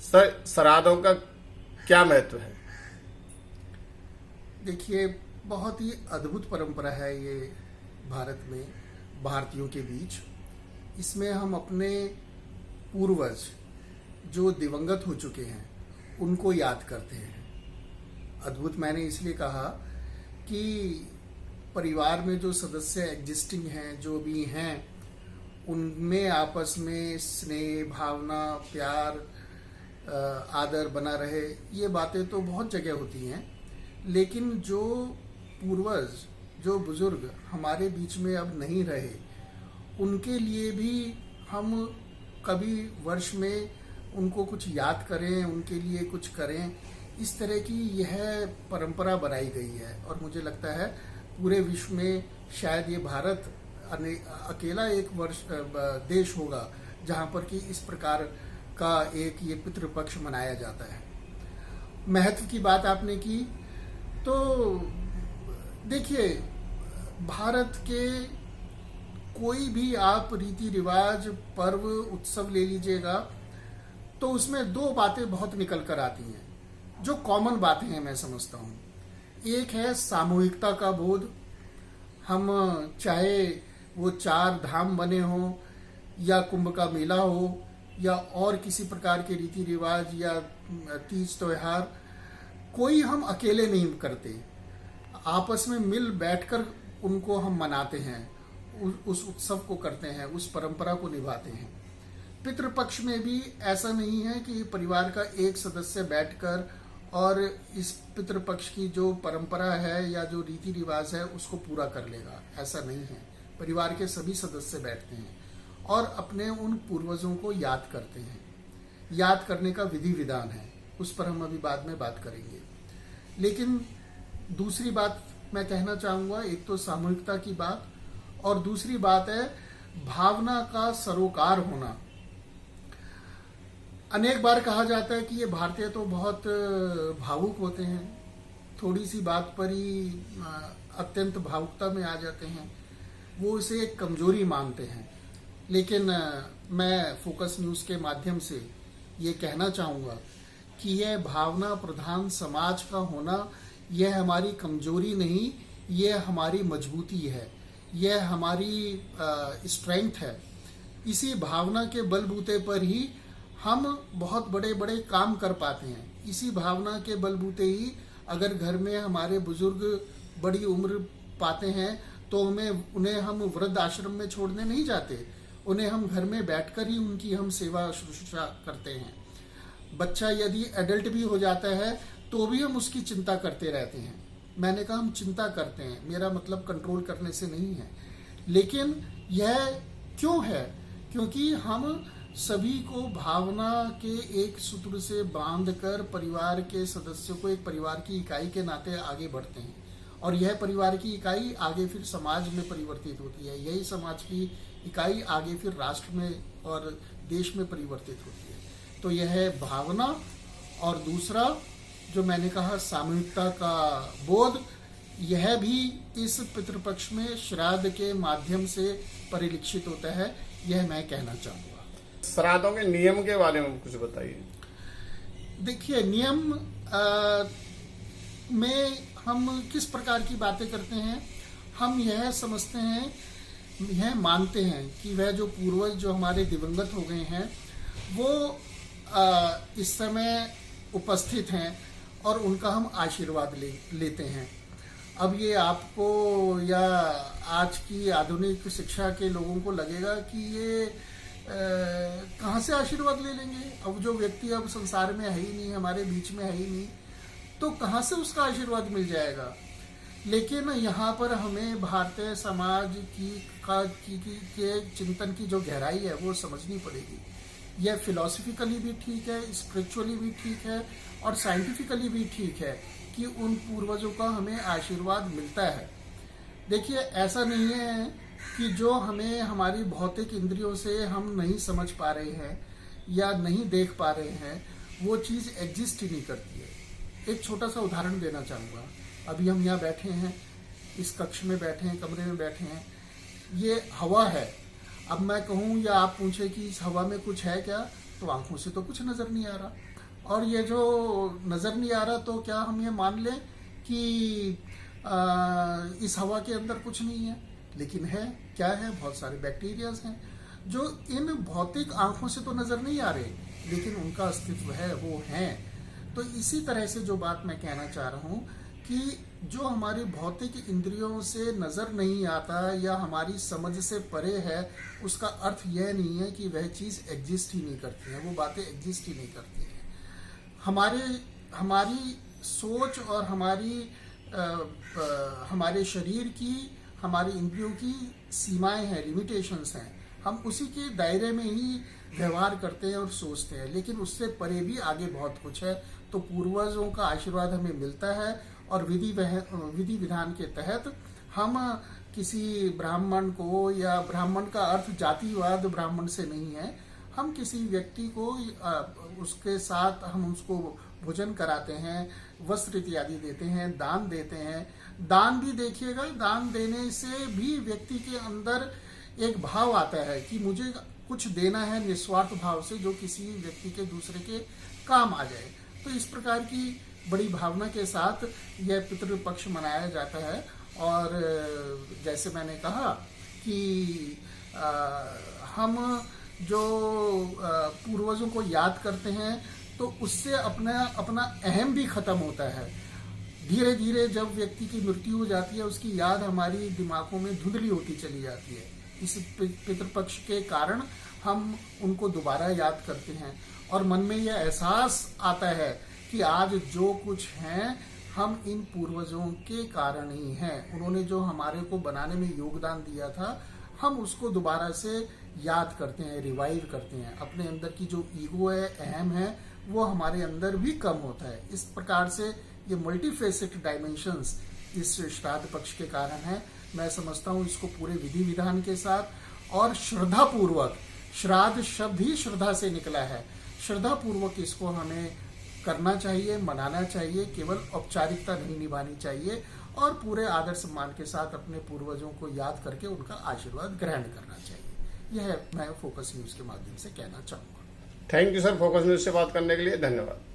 Sir, श्राद्धों का क्या महत्व है? देखिए, बहुत ही अद्भुत परंपरा है ये भारत में, भारतीयों के बीच। इसमें हम अपने पूर्वज जो दिवंगत हो चुके हैं उनको याद करते हैं। अद्भुत मैंने इसलिए कहा कि परिवार में जो सदस्य एग्जिस्टिंग हैं, जो भी हैं, उनमें आपस में स्नेह, भावना, प्यार, आदर बना रहे। ये बातें तो बहुत जगह होती हैं, लेकिन जो पूर्वज, जो बुजुर्ग हमारे बीच में अब नहीं रहे, उनके लिए भी हम कभी वर्ष में उनको कुछ याद करें, उनके लिए कुछ करें। इस तरह की यह परंपरा बनाई गई है और मुझे लगता है पूरे विश्व में शायद ये भारत अकेला एक देश होगा जहाँ पर कि इस प्रकार का एक ये पितृपक्ष मनाया जाता है। महत्व की बात आपने की, तो देखिए, भारत के कोई भी आप रीति रिवाज, पर्व, उत्सव ले लीजिएगा तो उसमें दो बातें बहुत निकल कर आती हैं, जो कॉमन बातें हैं मैं समझता हूँ। एक है सामूहिकता का बोध। हम चाहे वो 4 धाम बने हों, या कुंभ का मेला हो, या और किसी प्रकार के रीति रिवाज या तीज त्योहार, कोई हम अकेले नहीं करते। आपस में मिल बैठकर उनको हम मनाते हैं, उस उत्सव को करते हैं, उस परंपरा को निभाते हैं। पितृपक्ष में भी ऐसा नहीं है कि परिवार का एक सदस्य बैठकर और इस पितृपक्ष की जो परंपरा है या जो रीति रिवाज है उसको पूरा कर लेगा, ऐसा नहीं है। परिवार के सभी सदस्य बैठते हैं और अपने उन पूर्वजों को याद करते हैं। याद करने का विधि विधान है, उस पर हम अभी बाद में बात करेंगे। लेकिन दूसरी बात मैं कहना चाहूँगा, एक तो सामूहिकता की बात, और दूसरी बात है भावना का सरोकार होना। अनेक बार कहा जाता है कि ये भारतीय तो बहुत भावुक होते हैं, थोड़ी सी बात पर ही अत्यंत भावुकता में आ जाते हैं, वो इसे एक कमजोरी मानते हैं। लेकिन मैं फोकस न्यूज़ के माध्यम से ये कहना चाहूँगा कि यह भावना प्रधान समाज का होना, यह हमारी कमजोरी नहीं, यह हमारी मजबूती है, यह हमारी स्ट्रेंथ है। इसी भावना के बलबूते पर ही हम बहुत बड़े बड़े काम कर पाते हैं। इसी भावना के बलबूते ही अगर घर में हमारे बुजुर्ग बड़ी उम्र पाते हैं तो उन्हें हम वृद्ध आश्रम में छोड़ने नहीं जाते, उन्हें हम घर में बैठकर ही उनकी हम सेवा शुश्रूषा करते हैं। बच्चा यदि एडल्ट भी हो जाता है तो भी हम उसकी चिंता करते रहते हैं। मैंने कहा हम चिंता करते हैं, मेरा मतलब कंट्रोल करने से नहीं है। लेकिन यह क्यों है? क्योंकि हम सभी को भावना के एक सूत्र से बांधकर परिवार के सदस्यों को एक परिवार की इकाई के नाते आगे बढ़ते हैं, और यह परिवार की इकाई आगे फिर समाज में परिवर्तित होती है, यही समाज की इकाई आगे फिर राष्ट्र में और देश में परिवर्तित होती है। तो यह है भावना। और दूसरा जो मैंने कहा सामूहिकता का बोध, यह भी इस पितृपक्ष में श्राद्ध के माध्यम से परिलक्षित होता है, यह मैं कहना चाहूँगा। श्राद्धों के नियम के बारे में कुछ बताइए। देखिए, नियम में हम किस प्रकार की बातें करते हैं, हम यह समझते हैं, यह मानते हैं कि वह जो पूर्वज जो हमारे दिवंगत हो गए हैं वो इस समय उपस्थित हैं और उनका हम आशीर्वाद लेते हैं। अब ये आपको या आज की आधुनिक शिक्षा के लोगों को लगेगा कि ये कहाँ से आशीर्वाद ले लेंगे, अब जो व्यक्ति अब संसार में है ही नहीं, हमारे बीच में है ही नहीं, तो कहाँ से उसका आशीर्वाद मिल जाएगा। लेकिन यहाँ पर हमें भारतीय समाज के चिंतन की जो गहराई है वो समझनी पड़ेगी। यह फिलॉसफिकली भी ठीक है, स्पिरिचुअली भी ठीक है और साइंटिफिकली भी ठीक है कि उन पूर्वजों का हमें आशीर्वाद मिलता है। देखिए, ऐसा नहीं है कि जो हमें हमारी भौतिक इंद्रियों से हम नहीं समझ पा रहे हैं या नहीं देख पा रहे हैं, वो चीज़ एग्जिस्ट ही नहीं करती है। एक छोटा सा उदाहरण देना चाहूँगा। अभी हम यहाँ बैठे हैं, इस कक्ष में बैठे हैं, कमरे में बैठे हैं, ये हवा है। अब मैं कहूँ या आप पूछे कि इस हवा में कुछ है क्या, तो आंखों से तो कुछ नज़र नहीं आ रहा। और ये जो नजर नहीं आ रहा, तो क्या हम ये मान लें कि इस हवा के अंदर कुछ नहीं है? लेकिन है, क्या है? बहुत सारे बैक्टीरियाज हैं जो इन भौतिक आंखों से तो नजर नहीं आ रहे, लेकिन उनका अस्तित्व है, वो है। तो इसी तरह से जो बात मैं कहना चाह रहा हूं कि जो हमारी भौतिक इंद्रियों से नजर नहीं आता या हमारी समझ से परे है, उसका अर्थ यह नहीं है कि वह चीज एग्जिस्ट ही नहीं करती है, वो बातें एग्जिस्ट ही नहीं करती हैं। हमारी सोच और हमारे शरीर की, हमारी इंद्रियों की सीमाएं हैं, लिमिटेशंस हैं। हम उसी के दायरे में ही व्यवहार करते हैं और सोचते हैं, लेकिन उससे परे भी आगे बहुत कुछ है। तो पूर्वजों का आशीर्वाद हमें मिलता है और विधि विधान के तहत हम किसी ब्राह्मण को, या ब्राह्मण का अर्थ जातिवाद ब्राह्मण से नहीं है, हम किसी व्यक्ति को उसके साथ हम उसको भोजन कराते हैं, वस्त्र इत्यादि देते हैं, दान देते हैं। दान भी देखिएगा, दान देने से भी व्यक्ति के अंदर एक भाव आता है कि मुझे कुछ देना है, निस्वार्थ भाव से, जो किसी व्यक्ति के दूसरे के काम आ जाए। तो इस प्रकार की बड़ी भावना के साथ यह पितृपक्ष मनाया जाता है। और जैसे मैंने कहा कि हम जो पूर्वजों को याद करते हैं, तो उससे अपना अहम भी खत्म होता है। धीरे धीरे जब व्यक्ति की मृत्यु हो जाती है, उसकी याद हमारी दिमागों में धुंधली होती चली जाती है। इस पितृपक्ष के कारण हम उनको दोबारा याद करते हैं और मन में यह एहसास आता है कि आज जो कुछ हैं, हम इन पूर्वजों के कारण ही हैं। उन्होंने जो हमारे को बनाने में योगदान दिया था, हम उसको दोबारा से याद करते हैं, रिवाइव करते हैं। अपने अंदर की जो ईगो है, अहम है, वो हमारे अंदर भी कम होता है। इस प्रकार से ये मल्टीफेसेटेड डायमेंशंस इस श्राद्ध पक्ष के कारण है। मैं समझता हूँ इसको पूरे विधि विधान के साथ और श्रद्धा पूर्वक, श्राद्ध शब्द ही श्रद्धा से निकला है, श्रद्धा पूर्वक इसको हमें करना चाहिए, मनाना चाहिए। केवल औपचारिकता नहीं निभानी चाहिए और पूरे आदर सम्मान के साथ अपने पूर्वजों को याद करके उनका आशीर्वाद ग्रहण करना चाहिए। यह मैं फोकस न्यूज के माध्यम से कहना चाहूँगा। Thank you sir, focus news से बात करने के लिए धन्यवाद।